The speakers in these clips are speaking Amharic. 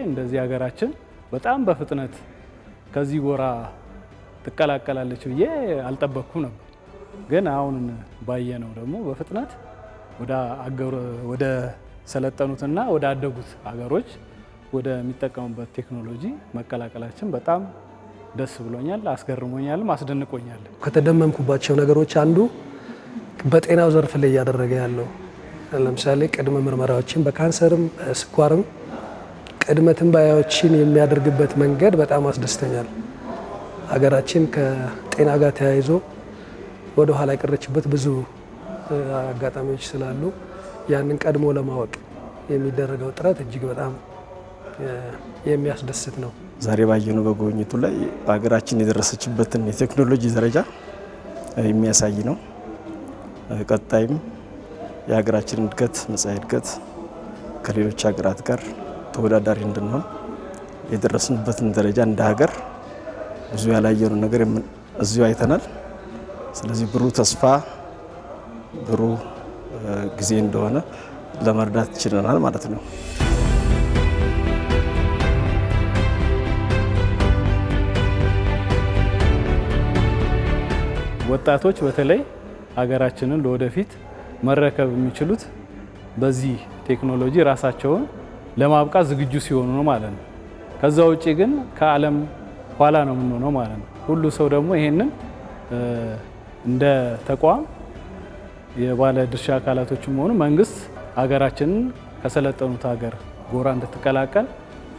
እንደዚህ ሀገራችን በጣም በፍጥነት ከዚህ ጎራ ትቀላቀላለች ብዬ አልጠበቅኩም ነበር። ግን አሁን ባየነው ደግሞ በፍጥነት ወደ ሰለጠኑትና ወደ አደጉት ሀገሮች ወደሚጠቀሙበት ቴክኖሎጂ መቀላቀላችን በጣም ደስ ብሎኛል፣ አስገርሞኛልም አስደንቆኛል። ከተደመምኩባቸው ነገሮች አንዱ በጤናው ዘርፍ ላይ እያደረገ ያለው ለምሳሌ ቅድመ ምርመራዎችን በካንሰርም በስኳርም ቅድመ ትንበያዎችን የሚያደርግበት መንገድ በጣም አስደስተኛል። ሀገራችን ከጤና ጋር ተያይዞ ወደ ኋላ የቀረችበት ብዙ አጋጣሚዎች ስላሉ ያንን ቀድሞ ለማወቅ የሚደረገው ጥረት እጅግ በጣም የሚያስደስት ነው። ዛሬ ባየነው በጉብኝቱ ላይ ሀገራችን የደረሰችበትን የቴክኖሎጂ ደረጃ የሚያሳይ ነው። ቀጣይም የሀገራችን እድገት መጻኢ እድገት ከሌሎች ሀገራት ጋር ተወዳዳሪ እንድንሆን የደረስንበትን ደረጃ እንደ ሀገር ብዙ ያላየነው ነገር እዚሁ አይተናል። ስለዚህ ብሩህ ተስፋ ብሩህ ጊዜ እንደሆነ ለመርዳት ችለናል ማለት ነው። ወጣቶች በተለይ ሀገራችንን ለወደፊት መረከብ የሚችሉት በዚህ ቴክኖሎጂ ራሳቸውን ለማብቃት ዝግጁ ሲሆኑ ነው ማለት ነው። ከዛ ውጪ ግን ከዓለም ኋላ ነው የምንሆነው ማለት ነው። ሁሉ ሰው ደግሞ ይሄንን እንደ ተቋም የባለ ድርሻ አካላቶችም ሆኑ መንግስት ሀገራችንን ከሰለጠኑት ሀገር ጎራ እንድትቀላቀል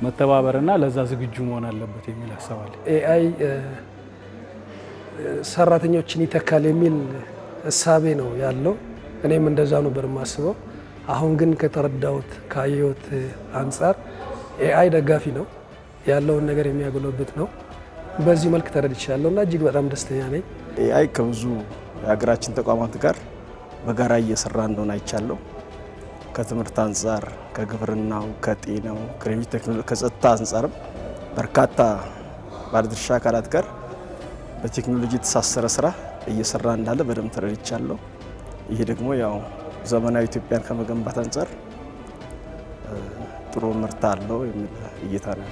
መተባበርና ለዛ ዝግጁ መሆን አለበት የሚል ሀሳብ አለ። ኤአይ ሰራተኞችን ይተካል የሚል እሳቤ ነው ያለው። እኔም እንደዛ ነበር የማስበው። አሁን ግን ከተረዳሁት ካየሁት አንጻር ኤአይ ደጋፊ ነው፣ ያለውን ነገር የሚያጎለብት ነው። በዚህ መልክ ተረድቻለሁ እና እጅግ በጣም ደስተኛ ነኝ። ኤአይ ከብዙ የሀገራችን ተቋማት ጋር በጋራ እየሰራ እንደሆነ አይቻለሁ። ከትምህርት አንጻር፣ ከግብርናው፣ ከጤናው፣ ከሌሎች ቴክኖሎጂ፣ ከጸጥታ አንጻርም በርካታ ባለድርሻ አካላት ጋር በቴክኖሎጂ የተሳሰረ ስራ እየሰራ እንዳለ በደንብ ተረድቻለሁ። ይሄ ደግሞ ያው ዘመናዊ ኢትዮጵያን ከመገንባት አንጻር ጥሩ ምርታ አለው የሚል እይታ ነው።